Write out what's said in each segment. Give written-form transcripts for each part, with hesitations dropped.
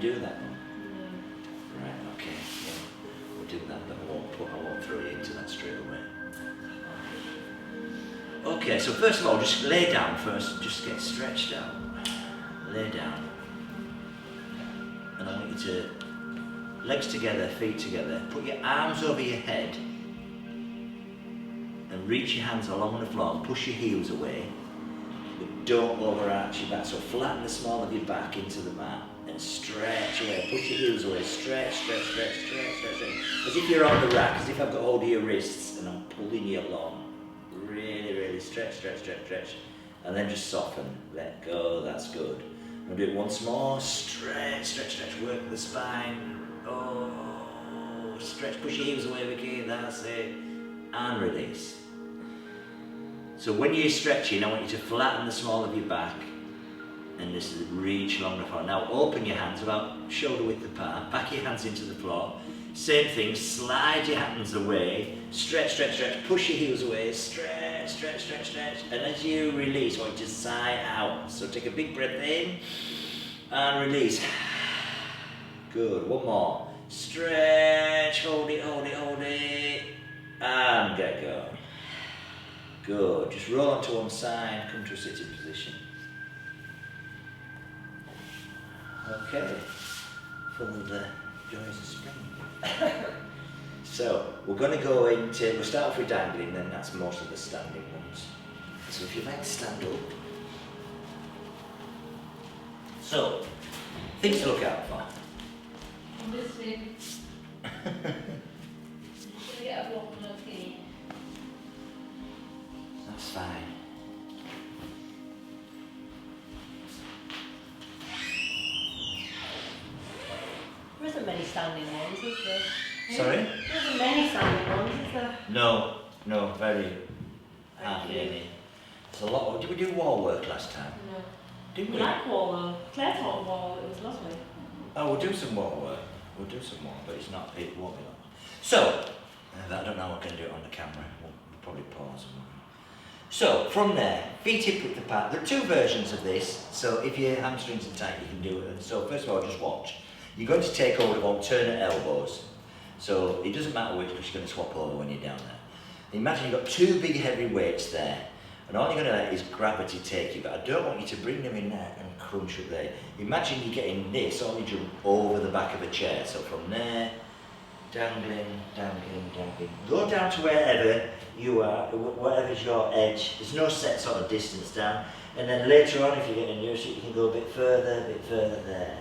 You doing that one? No. Right, okay. Yeah. We'll do that, but I won't throw you into that straight away. Okay, so first of all, just lay down first. Just get stretched out. Lay down. And I want you to, legs together, feet together. Put your arms over your head. And reach your hands along the floor and push your heels away. But don't overarch your back. So flatten the small of your back into the mat and stretch away. Push your heels away. Stretch, stretch, stretch, stretch, stretch, stretch. As if you're on the rack, as if I've got hold of your wrists and I'm pulling you along. Really, really stretch, stretch, stretch, stretch. And then just soften. Let go. That's good. We'll do it once more. Stretch, stretch, stretch. Work the spine. Oh, stretch. Push your heels away, Vicky. That's it. And release. So when you're stretching, I want you to flatten the small of your back and just reach along the floor. Now open your hands about shoulder width apart, back your hands into the floor. Same thing, slide your hands away, stretch, stretch, stretch, push your heels away, stretch, stretch, stretch, stretch. And as you release, I want you to sigh out. So take a big breath in and release. Good, one more. Stretch, hold it, hold it, hold it. And get going. Good. Just roll onto one side, come to a sitting position. Okay. Full of the joys of spring. So, we're going to go into, we'll start off with dangling, then that's most of the standing ones. So if you like to stand up. So, things to look out for. I'm listening. Get a walk on the feet. That's fine. There isn't many standing ones, is there? Sorry? There isn't many standing ones, is there? No, very hardly any. There's a lot. Did we do wall work last time? No. Didn't We we? like wall though. Claire taught wall, it was lovely. Oh, we'll do some wall work. We'll do some more, but it won't be long. So, I don't know how we're going to do it on the camera. We'll probably pause. So, from there, feet hip width apart. There are two versions of this, so if your hamstrings are tight, you can do it. So, first of all, just watch. You're going to take hold of alternate elbows. So, it doesn't matter which, because you're going to swap over when you're down there. Imagine you've got two big heavy weights there, and all you're going to let is gravity take you, but I don't want you to bring them in there and crunch up there. Imagine you're getting this, only jump over the back of a chair. So, from there, dangling, dangling, dangling. Go down to wherever you are, whatever's your edge. There's no set sort of distance down. And then later on, if you're getting used to it, you can go a bit further there.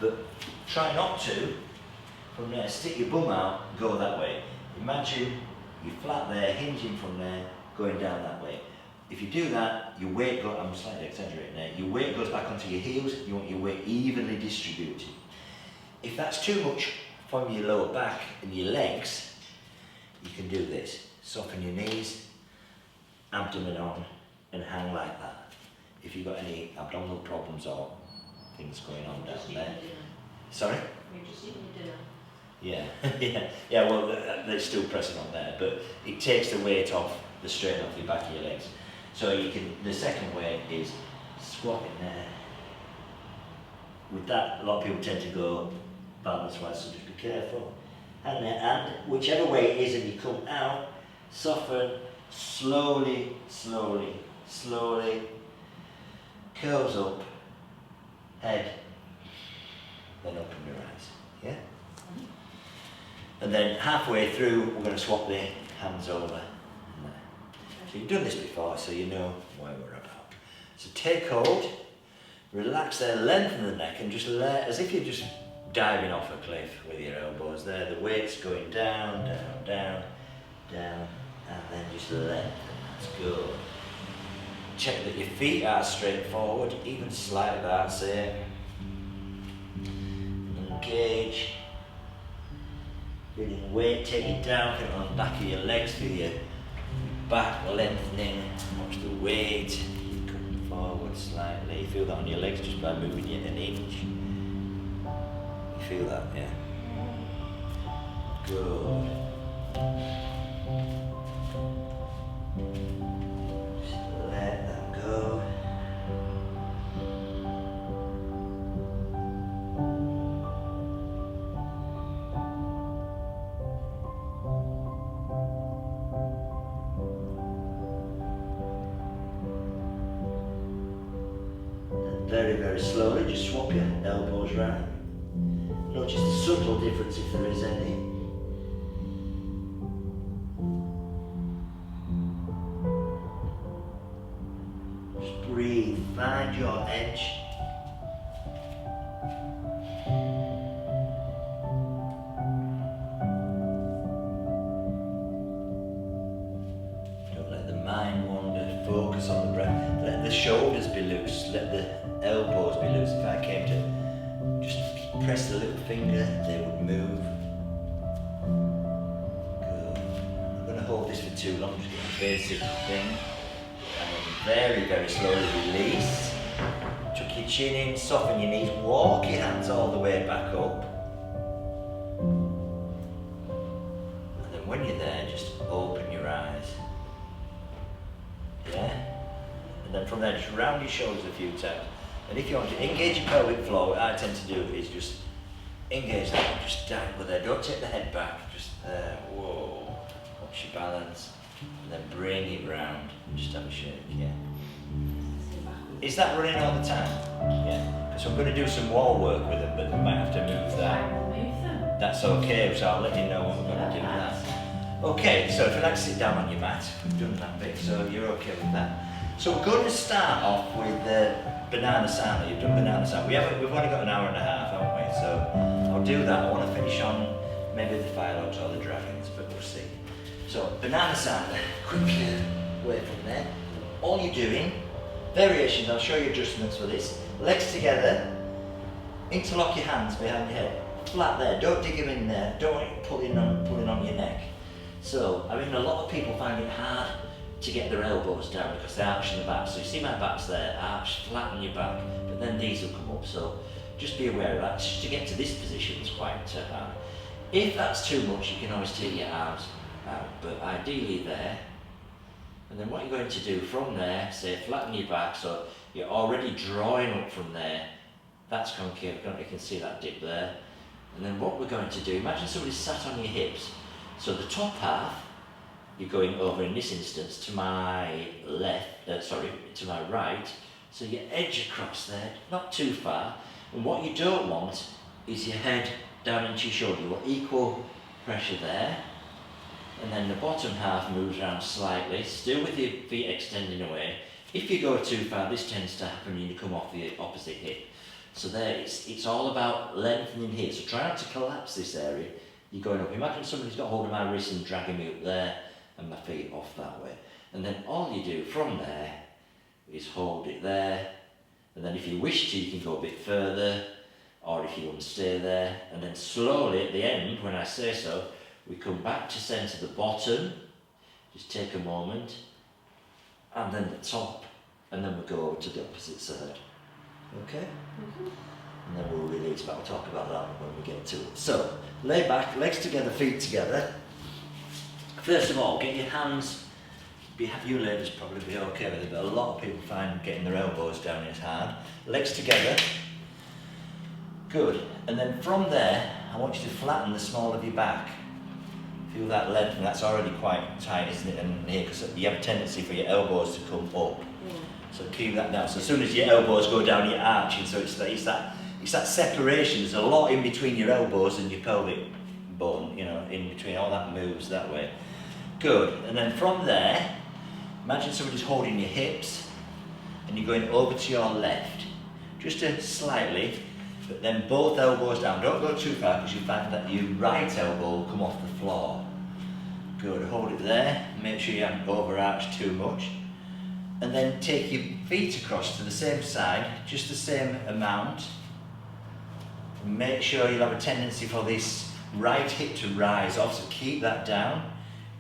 But try not to, from there, stick your bum out, go that way. Imagine you're flat there, hinging from there, going down that way. If you do that, your weight goes, I'm slightly exaggerating there, your weight goes back onto your heels, you want your weight evenly distributed. If that's too much from your lower back and your legs, you can do this. Soften your knees, abdomen on, and hang like that. If you've got any abdominal problems or things going on down there. Sorry? You're just eating your dinner. Yeah, well, they're still pressing on there, but it takes the weight off, the strain off your back of your legs. So you can, the second way is squatting there. With that, a lot of people tend to go balance-wise, so just be careful. And then, and whichever way it is, and you come out, soften, slowly, slowly, slowly, curls up, head, then open your eyes, yeah? And then halfway through, we're going to swap the hands over. So you've done this before, so you know where we're about. So take hold, relax there, lengthen the neck, and just let, as if you're just diving off a cliff with your elbows there. The weight's going down, down, down, down, and then just lengthen. That's good. Check that your feet are straight forward, even slightly, that's it. Engage. Feeling weight, take it down, put it on the back of your legs, feel your back lengthening, watch the weight, coming forward slightly. Feel that on your legs just by moving it an inch. You feel that, yeah? Good. Just let them go. very, very slowly, just swap your elbows round. Notice the subtle difference if there is any. Just breathe, find your edge. Don't let the mind wander, focus on the breath. Let the shoulders be loose, let the elbows be loose. If I came to just press the little finger, they would move. Good. I'm not going to hold this for too long, just get a basic thing. And then very, very slowly release. Tuck your chin in, soften your knees, walk your hands all the way back up. And then when you're there, just open your eyes. Yeah? And then from there, just round your shoulders a few times. And if you want to engage your pelvic floor, what I tend to do is just engage that and just dangle there. Don't take the head back, just there. Whoa. Watch your balance. And then bring it round. Just have a shake, yeah. Is that running all the time? Yeah. Because I'm going to do some wall work with them, but we might have to move that. I will move them. That's okay, so I'll let you know when we're going to do that. Okay, so if you like to sit down on your mat, we've done that bit, so you're okay with that. So we're going to start off with banana salad. You've done banana salad. We've only got an hour and a half, haven't we? So I'll do that. I want to finish on maybe the phyllodes or the dragons, but we'll see. So banana salad, quickly away from there. All you're doing, variations, I'll show you adjustments for this. Legs together, interlock your hands behind your head. Flat there, don't dig them in there, don't want you pulling on your neck. So, I mean, a lot of people find it hard to get their elbows down because they arch in the back. So you see my back's there, arch, flatten your back, but then these will come up. So just be aware of that. Just to get to this position is quite hard. If that's too much, you can always take your arms out, but ideally there. And then what you're going to do from there, say flatten your back, so you're already drawing up from there. That's concave, you can see that dip there. And then what we're going to do, imagine somebody sat on your hips. So the top half, you're going over in this instance to my to my right. So you edge across there, not too far. And what you don't want is your head down into your shoulder. You want equal pressure there. And then the bottom half moves around slightly, still with your feet extending away. If you go too far, this tends to happen when you come off the opposite hip. So there, it's all about lengthening here. So try not to collapse this area. You're going up. Imagine somebody's got hold of my wrist and dragging me up there and my feet off that way. And then all you do from there is hold it there. And then if you wish to, you can go a bit further, or if you want to stay there. And then slowly at the end, when I say so, we come back to centre the bottom. Just take a moment. And then the top. And then we go over to the opposite side. Okay? And then we'll release, but I'll talk about that when we get to it. So, lay back, legs together, feet together. First of all, get your hands, you ladies probably be okay with it, but a lot of people find getting their elbows down is hard. Legs together. Good. And then from there, I want you to flatten the small of your back. Feel that length, and that's already quite tight, isn't it? And here, because you have a tendency for your elbows to come up. So keep that down. So as soon as your elbows go down, you're arching. So it's that separation. There's a lot in between your elbows and your pelvic bone, you know, in between. All that moves that way. Good. And then from there, imagine somebody's holding your hips and you're going over to your left. Just slightly, but then both elbows down. Don't go too far because you find that your right elbow will come off the floor. Good. Hold it there. Make sure you haven't overarched too much. And then take your feet across to the same side, just the same amount. Make sure you'll have a tendency for this right hip to rise off, so keep that down.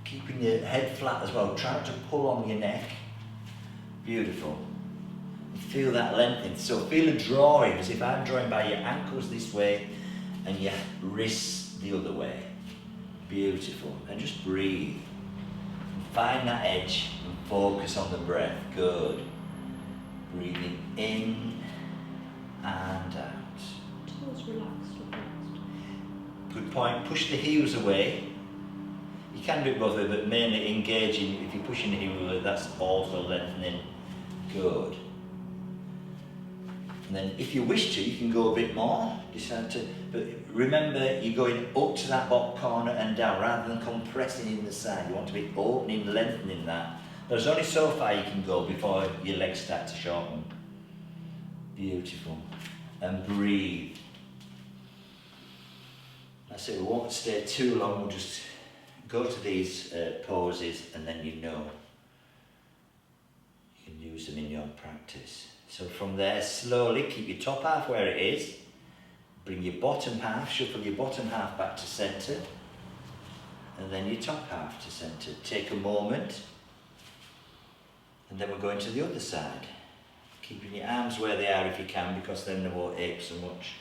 Keeping your head flat as well, try not to pull on your neck. Beautiful. And feel that lengthening. So feel a drawing, as if I'm drawing by your ankles this way and your wrists the other way. Beautiful. And just breathe. Find that edge and focus on the breath. Good. Breathing in and out. Toes relaxed. Good point. Push the heels away. You can do it both ways, but mainly engaging. If you're pushing the heels away, that's also lengthening. Good. And then if you wish to, you can go a bit more, decide to, but remember you're going up to that bottom corner and down rather than compressing in the side. You want to be opening, lengthening that. There's only so far you can go before your legs start to shorten. Beautiful. And breathe. That's it, we won't stay too long, we'll just go to these poses and then you know. You can use them in your practice. So from there, slowly keep your top half where it is, bring your bottom half, shuffle your bottom half back to centre, and then your top half to centre. Take a moment, and then we're going to the other side. Keeping your arms where they are if you can, because then they won't ache so much.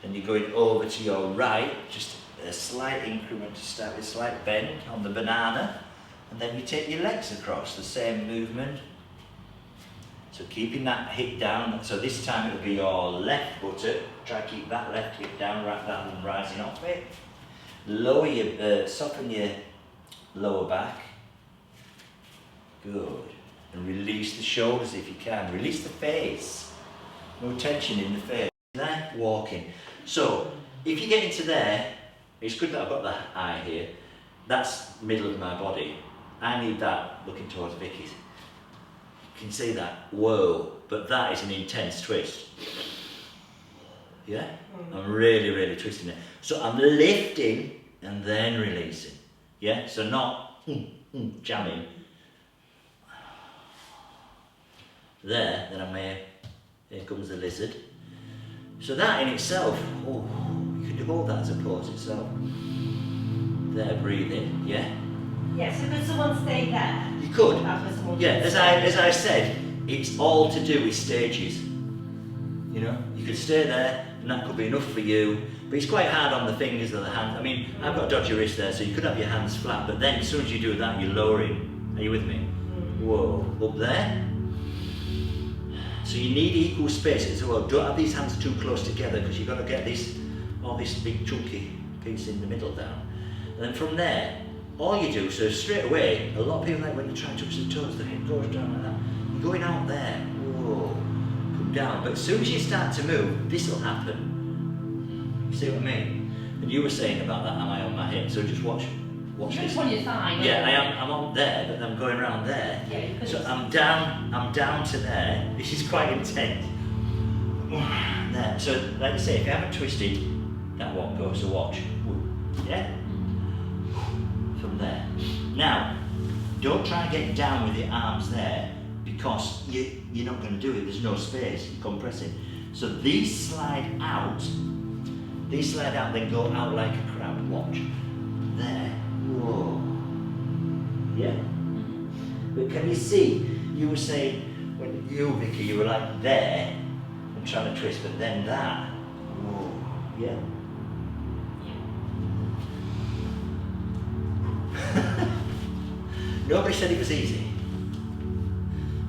Then you're going over to your right, just a slight increment to start with, a slight bend on the banana, and then you take your legs across, the same movement. So keeping that hip down, so this time it'll be your left buttock, try to keep that left hip down rather than rising off it. Lower your, soften your lower back. Good. And release the shoulders if you can. Release the face. No tension in the face. Like walking. So if you get into there, it's good that I've got the eye here. That's middle of my body. I need that looking towards Vicky's. You can see that, whoa, but that is an intense twist. Yeah? I'm really, really twisting it. So I'm lifting and then releasing. Yeah? So not jamming. There, then I'm here. Here comes the lizard. So that in itself, oh, you could hold that as a pose itself. There, breathing, yeah? Yeah, so could someone stay there? You could. Yeah, as I said, it's all to do with stages. You know, you could stay there and that could be enough for you, but it's quite hard on the fingers of the hand. I mean, I've got a dodgy wrist there, so you could have your hands flat, but then as soon as you do that, you're lowering. Are you with me? Whoa, up there. So you need equal space as well. Don't have these hands too close together because you've got to get this, all this big chunky piece in the middle down. And then from there, all you do, so straight away, a lot of people like when you try to touch the toes, the head goes down like that. You're going out there, whoa, come down. But as soon as you start to move, this will happen. You see what I mean? And you were saying about that, am I on my hip? So just watch this. Just on your thigh. Yeah, I am. I'm on there, but I'm going around there. Yeah, you could. So I'm down to there. This is quite intense. There. So like I say, if you haven't twisted, that won't go. So watch. Yeah. From there. Now, don't try and get down with your arms there because you're not going to do it. There's no space. You're compressing. So these slide out. These slide out, then go out like a crab. Watch. There. Whoa. Yeah. But can you see? You were saying when you, Vicky, you were like there and trying to twist, but then that. Whoa. Yeah. Nobody said it was easy,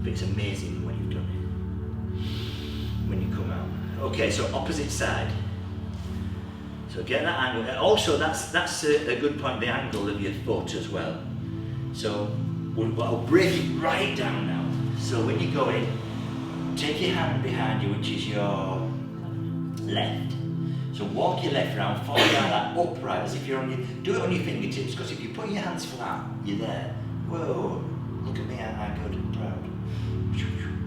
but it's amazing when you've done it, when you come out. Okay, so opposite side. So get that angle. And also, that's a good point, the angle of your foot as well. So I'll break it right down now. So when you go in, take your hand behind you, which is your left. So walk your left round, follow like that upright, as if you're on your, do it on your fingertips, because if you put your hands flat, you're there. Whoa, look at me, I'm good and proud.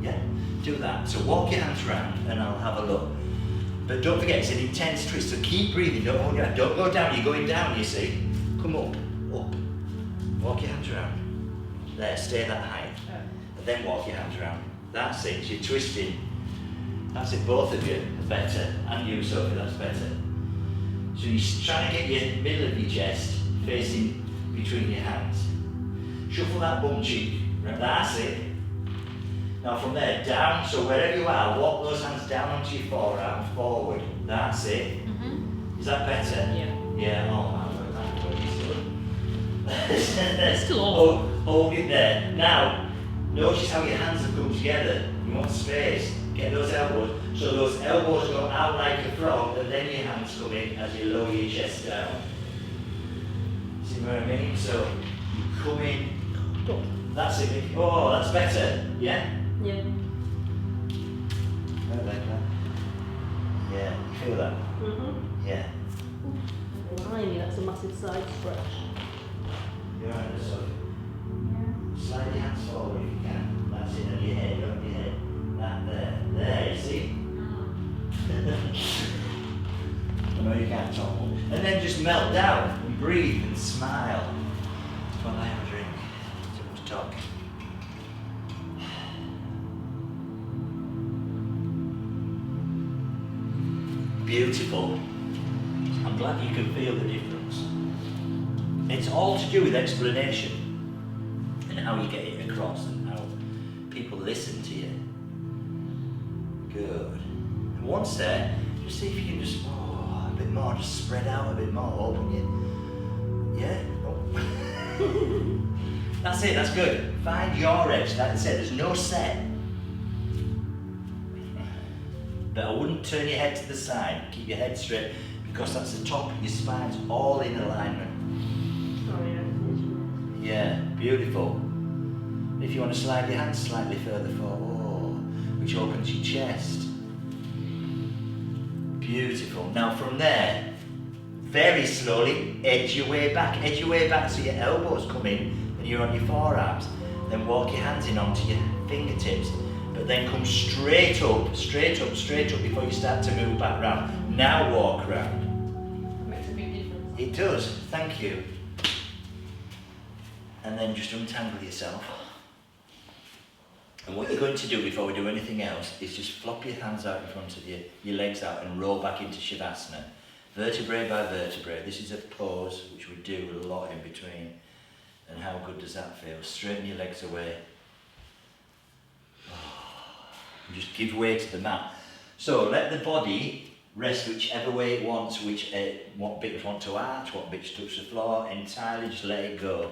Yeah, do that. So walk your hands round and I'll have a look. But don't forget, it's an intense twist, so keep breathing, don't hold your hand. Don't go down, you're going down, you see. Come up, up. Walk your hands around. There, stay that height. And then walk your hands around. That's it, you're twisting. That's it, both of you are better. And you, Sophie, that's better. So you're trying to get your middle of your chest facing between your hands. Shuffle that bum cheek. That's it. Now from there, down, so wherever you are, walk those hands down onto your forearm, forward. That's it. Is that better? Yeah. Yeah, oh my word, that's It's still awful. Hold it there. Now, notice how your hands have come together. You want space. Get those elbows. So those elbows go out like a frog, and then your hands come in as you lower your chest down. See what I mean? So you come in. That's it. Oh, that's better. Yeah? Yeah. I like that. Yeah, you feel that? Yeah. Blimey, that's a massive side stretch. You're right, so slide your hands forward if you can. That's it, on your head, on your head. That there. There, you see? I know you can't talk. And then just melt down and breathe and smile. While I have a drink. Too much talk. Beautiful. I'm glad you can feel the difference. It's all to do with explanation and how you get it across and how people listen to you. Good. And once there, just see if you can just, a bit more, just spread out a bit more, open you. Yeah? Oh. That's it, that's good. Find your edge, that's it, there's no set. But I wouldn't turn your head to the side, keep your head straight, because that's the top of your spine's all in alignment. Sorry, Yeah, beautiful. If you want to slide your hands slightly further forward, which opens your chest. Beautiful. Now from there, very slowly, edge your way back so your elbows come in and you're on your forearms. Then walk your hands in onto your fingertips, but then come straight up before you start to move back round. Now walk round. It makes a big difference. It does, thank you. And then just untangle yourself. And what you're going to do before we do anything else is just flop your hands out in front of you, your legs out, and roll back into Shavasana. Vertebrae by vertebrae. This is a pose which we do a lot in between. And how good does that feel? Straighten your legs away. And just give way to the mat. So let the body rest whichever way it wants, what bits want to arch, what bits touch the floor, entirely just let it go.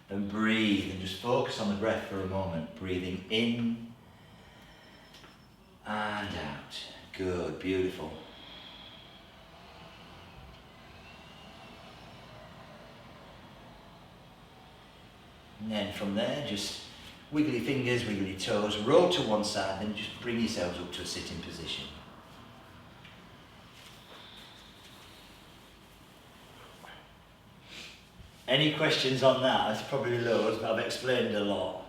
And breathe, and just focus on the breath for a moment. Breathing in and out. Good, beautiful. And then from there, just wiggle your fingers, wiggle your toes, roll to one side, then just bring yourselves up to a sitting position. Any questions on that? That's probably loads, but I've explained a lot.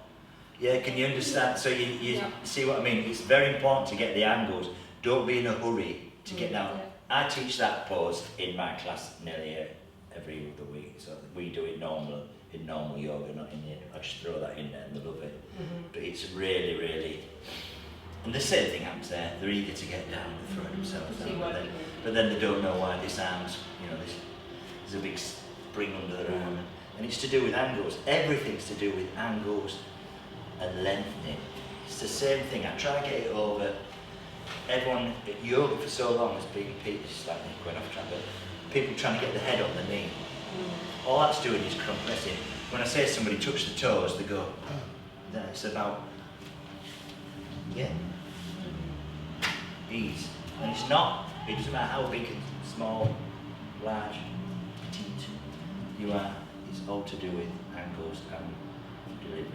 Yeah, can you understand? So you see what I mean? It's very important to get the angles. Don't be in a hurry to get down. Yeah. I teach that pose in my class nearly every other week. So we do it in normal yoga, not in the, I just throw that in there and they love it. But it's really, really, and the same thing happens there. They're eager to get down, they throw themselves down, but then they don't know why this arm's, there's a big spring under their arm. And it's to do with angles. Everything's to do with angles and lengthening. It's the same thing. I try to get it over. Everyone at yoga for so long has been, it's like going off track, but people trying to get the head on the knee. All that's doing is compressing. When I say somebody touch the toes, they go, then it's about, ease. And it's not, it doesn't matter how big and small, large, petite you are, it's all to do with angles and delivery.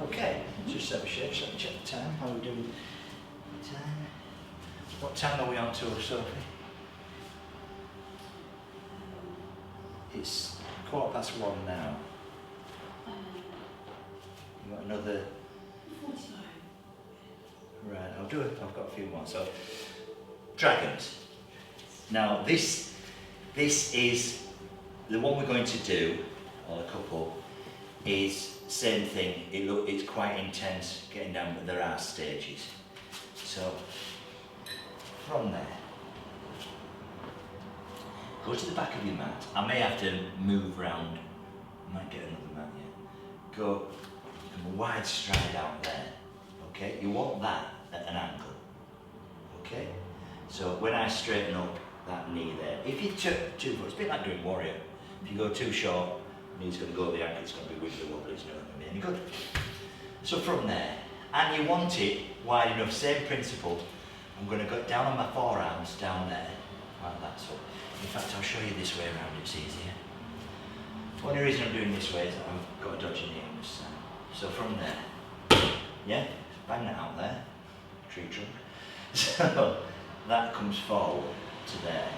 Okay, just have a shake, so check the time, how are we doing? Time. What time are we on to, Sophie? It's 1:15 now. You got another? 45. Right, I've got a few more. So, dragons. Now this is the one we're going to do, or a couple, is same thing. It's quite intense getting down, but there are stages. So from there, go to the back of your mat. I may have to move round. I might get another mat yet. Go a wide stride out there. Okay, you want that at an angle. Okay, so when I straighten up that knee there, if you took too far, it's a bit like doing warrior. If you go too short, knee's going to go the ankle, it's going to be wiggly wobbly, it's not going to be any good. So from there, and you want it wide enough, same principle. I'm going to go down on my forearms, down there, like that. So, in fact, I'll show you this way around, it's easier. The only reason I'm doing this way is that I've got a dodgy knee on this side. So from there, bang that out there, tree trunk. So, that comes forward to there.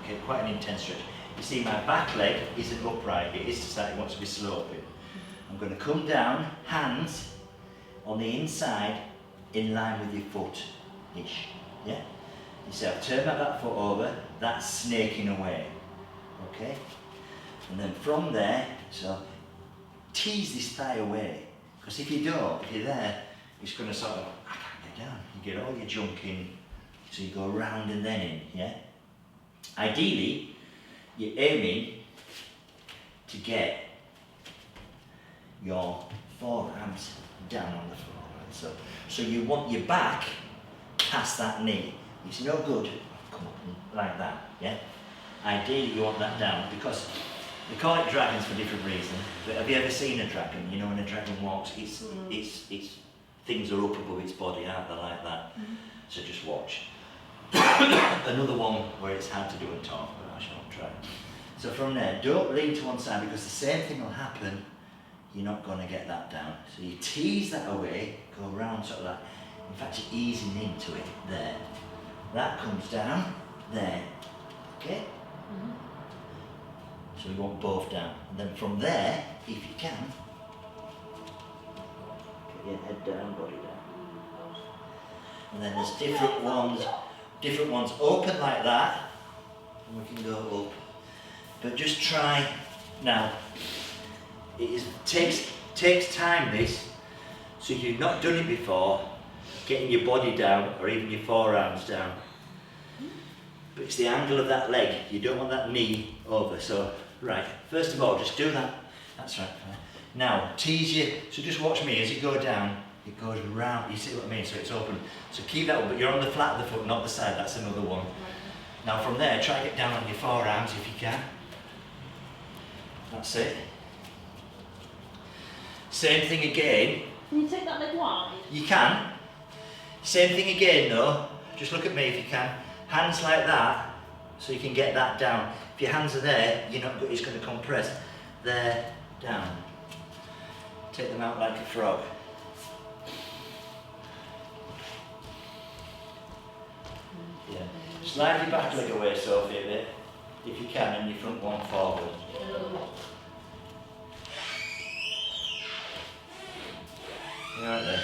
Okay, quite an intense stretch. You see my back leg isn't upright, it is just that it wants to be sloping. I'm going to come down, hands on the inside, in line with your foot-ish. Yeah? You see I've turned my back foot over, that's snaking away. Okay? And then from there, so tease this thigh away. Because if you don't, if you're there, it's going to sort of, I can't get down. You get all your junk in, so you go round and then in, yeah? Ideally, you're aiming to get your forearms down on the floor. Right? So you want your back past that knee. It's no good, come up like that, yeah? Ideally you want that down because they call it dragons for different reasons. But have you ever seen a dragon? You know when a dragon walks, it's things are up above its body, aren't they, like that? So just watch. Another one where it's hard to do and talk, but I shall try. So from there, don't lean to one side because the same thing will happen. You're not going to get that down. So you tease that away, go around sort of like, in fact you're easing into it, there. That comes down, there, okay? So you want both down. And then from there, if you can, get your head down, body down. And then there's different ones open like that, and we can go up. But just try, now, takes time this, so if you've not done it before, getting your body down, or even your forearms down. But it's the angle of that leg, you don't want that knee over, so, right, first of all, just do that, that's right. Now, tease you, so just watch me, as you go down, it goes round, you see what I mean, so it's open. So keep that one, but you're on the flat of the foot, not the side, that's another one. Now from there, try to get down on your forearms if you can. That's it. Same thing again. Can you take that leg wide? You can. Same thing again though, just look at me if you can. Hands like that, so you can get that down. If your hands are there, you're not, it's going to compress. There, down. Take them out like a frog. Yeah. Slide your back leg away, Sophie, a bit, if you can, and your front one forward. You're right there.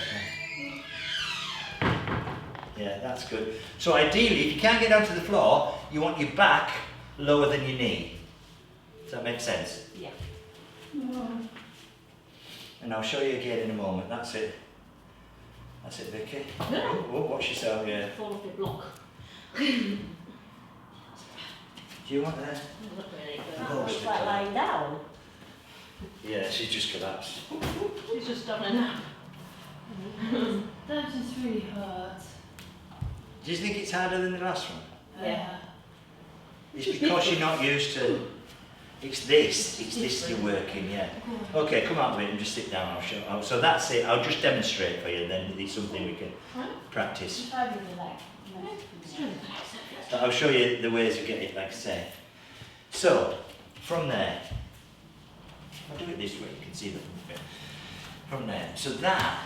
Yeah, that's good. So ideally, if you can't get down to the floor, you want your back lower than your knee. Does that make sense? Yeah. And I'll show you again in a moment. That's it. That's it, Vicky. No. Oh, watch yourself, yeah. Fall off your block. Do you want that? Not really good. Oh, It's like lying down. Yeah, she's just collapsed. She's just done a nap. That just really hurt. Do you think it's harder than the last one? Yeah. It's because you're not used to. It's this you're working, yeah. Okay, come out with it and just sit down. I'll show. So that's it. I'll just demonstrate for you, and then it's something we can practice. I really like. But I'll show you the ways you get it, like I say. So from there, I'll do it this way. You can see the bit. From there, so that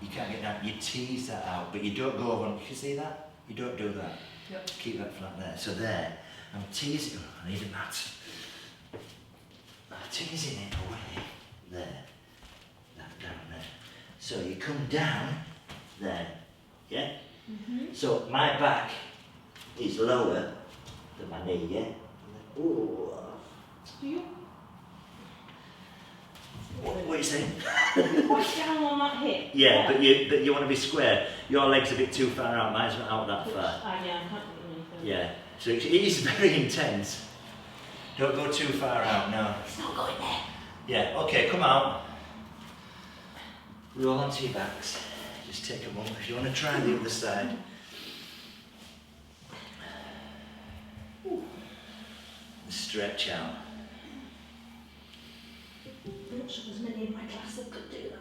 you can't get down. You tease that out, but you don't go over. You can see that. You don't do that. Yep. Keep that flat there. So there, I'm teasing. I need a mat. I'm teasing it away. There. That down there. So you come down there. Yeah? So my back is lower than my knee, yeah? Ooh. Do you What are you saying? Push down on that hip. Yeah, but you want to be square. Your leg's a bit too far out, mine's not out that far. Yeah, I can't do anything. Yeah, so it is very intense. Don't go too far out, no. It's not going there. Yeah, okay, come out. Roll onto your backs. Just take a moment. If you want to try the other side. Stretch out. I'm not sure there's many in my class that could do that.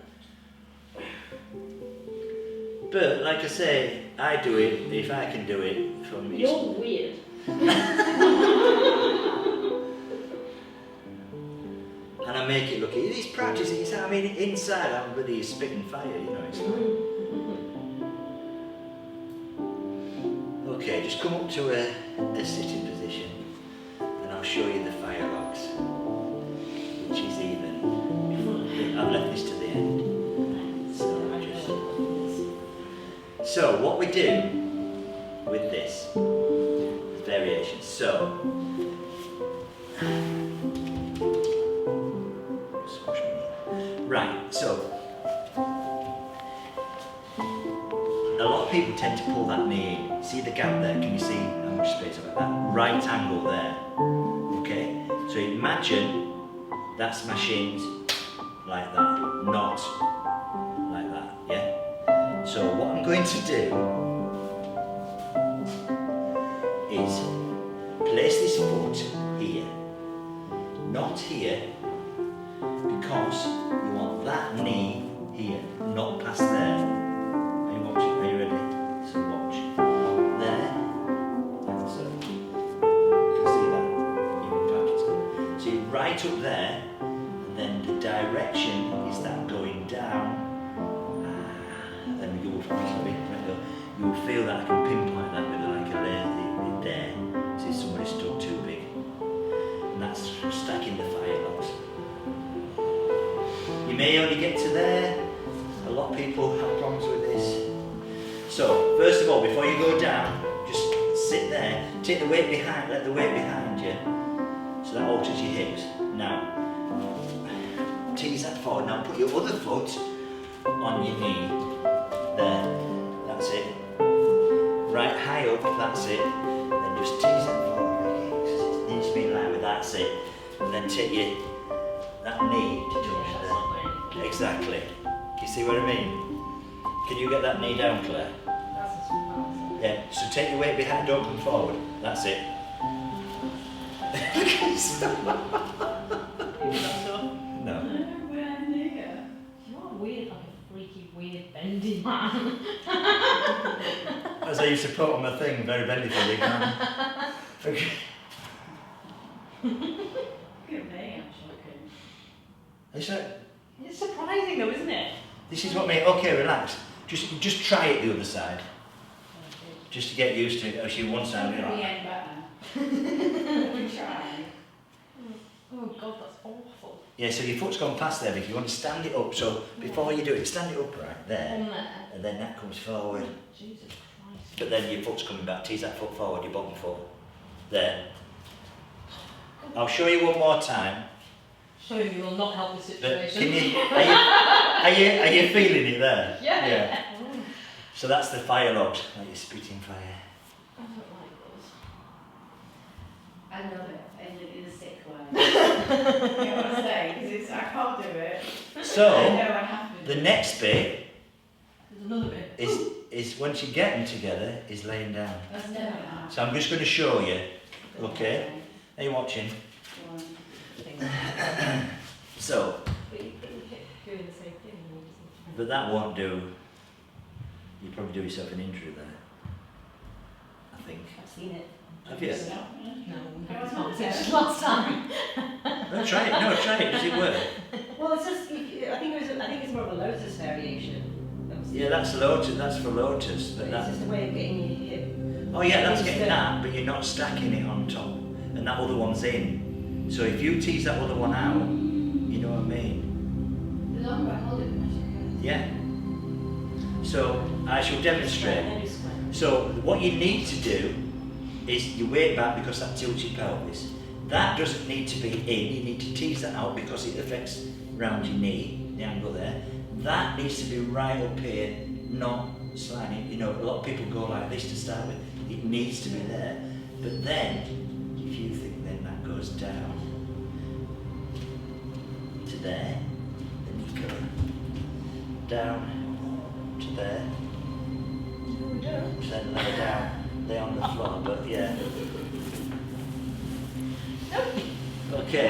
But like I say, I do it if I can do it from me. You're weird. And I make it look, it's practice, I mean inside I'm bloody spitting fire, you know. It's like, Okay, just come up to a sitting position and I'll show you the fire logs, which is even. I've left this to the end. So what we do with this variations. So right, so a lot of people tend to pull that knee in. See the gap there? Can you see how much space I've got? That right angle there. Okay? So imagine that smashing like that, not like that, yeah? So what I'm going to do is place this foot here, not here, because you want that knee here, not past there. Are you watching? Are you ready? So watch. There. So you can see that. You're in practice. So you're right up there, and then the direction is that going down. And you'll feel that I can pinpoint that with like a laser there. See somebody stuck too big. And that's stacking the fire logs. You may only get to there. A lot of people have problems with this. So, first of all, before you go down, just sit there, take the weight behind, let the weight behind you, so that alters your hips. Now, tease that forward. Now put your other foot on your knee. There, that's it. Right high up, that's it. Then just tease it forward, because it needs to be in line with that's it. And then take that knee to touch there. Exactly. You see what I mean? Can you get that knee down, Claire? Yeah, so take your weight behind, don't come forward. That's it. No. You're weird, like a freaky, weird, bendy man. As I used to put on my thing, very bendy for big man. Okay. Is that? It's surprising though, isn't it? This is what me. Okay, relax. Just try it the other side. Just to get used to it. Actually, one side. We try. Oh God, that's awful. Yeah, so your foot's gone past there, but if you want to stand it up, so before you do it, stand it upright there, On there. and then that comes forward. Jesus Christ. But then your foot's coming back. Tease that foot forward, your bottom foot. There. I'll show you one more time. Showing you will not help the But situation. can you? Are you feeling it there? Yeah. So that's the fire logs, like you're spitting fire. I don't like those. I love it, in a sick way. You know what I'm saying? Because I can't do it. I So know I have to. the next bit There's another bit. is once you get them together, is laying down. That's never happened. So I'm just going to show you. Okay? Are you watching? So, But you keep doing the same thing. but that won't do. You probably do yourself an injury there. I think. I've seen it. Have you? No, we had this conversation last time. No, try it. No, try it. Does it work? Well, it's just. I think it's more of a lotus variation. Yeah, that's lotus. That's for lotus. But It's that. just a way of getting your hip. Oh yeah, that's getting that. But you're not stacking it on top, and that other one's in. So if you tease that other one out, you know what I mean? The longer I hold it, the much it Yeah. So I shall demonstrate. So what you need to do is you weight back because that tilts your pelvis. That doesn't need to be in. You need to tease that out because it affects round your knee, the angle there. That needs to be right up here, not sliding. You know, a lot of people go like this to start with. It needs to be there. But then, if you think then that goes down to there, then you go down to there. Then lay down, lay on the floor, but yeah. Okay.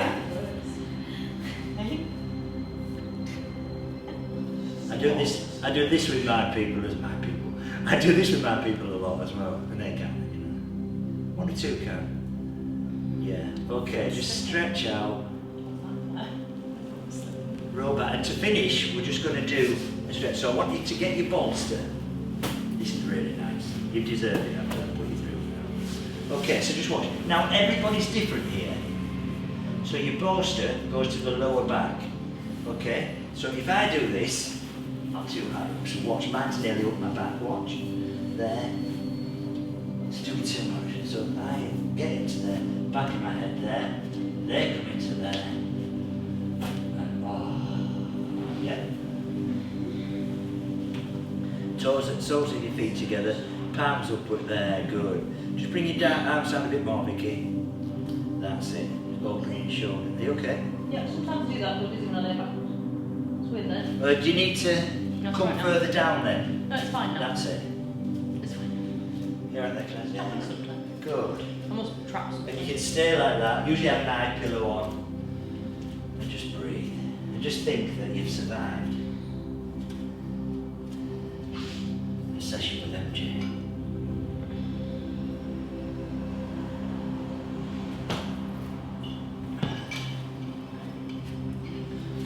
I do this with my people as my people. I do this with my people a lot as well, and they can, you know. One or two can. Yeah. Okay, just stretch out. Roll back. And to finish, we're just going to do a stretch. So I want you to get your bolster. This is really nice. You deserve it, I'm going to put you through. Okay, so just watch. Now everybody's different here. So your bolster goes to the lower back. Okay? So if I do this, not too high. So watch, mine's nearly up my back. Watch. There. It's doing too much. So I get into the back of my head there. They come into there. And yeah. Soles of your feet together. Palms upward there. Good. Just bring your down arms down a bit more, Vicky. That's it. Opening your shoulder. Are you okay? Yeah, sometimes do that, but it isn't when I lay backwards. It's weird though. Do you need to come right now. further down then? No, it's fine now. That's it. It's fine. You're right there, Claire. I Yeah. think sometimes. Good. I must trap something. And you can stay like that. Usually have an eye pillow on. And just breathe. And just think that you've survived a session with MJ.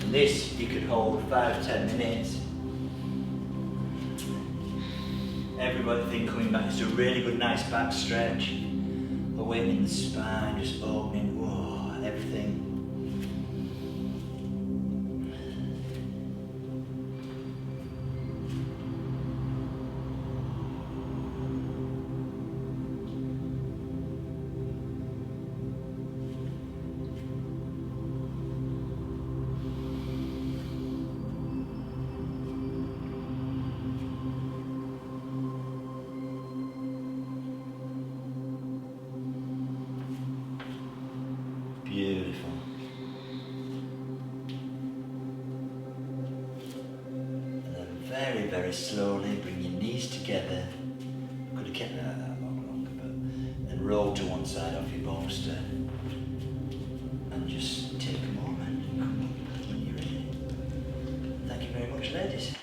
And this you could hold 5-10 minutes. Everything coming back. It's a really good, nice back stretch. Awakening the spine, just opening, whoa, everything. Beautiful. And then very, very slowly bring your knees together. Could have kept that long longer, but then roll to one side off your bolster. And just take a moment and come up when you're ready. Thank you very much, ladies.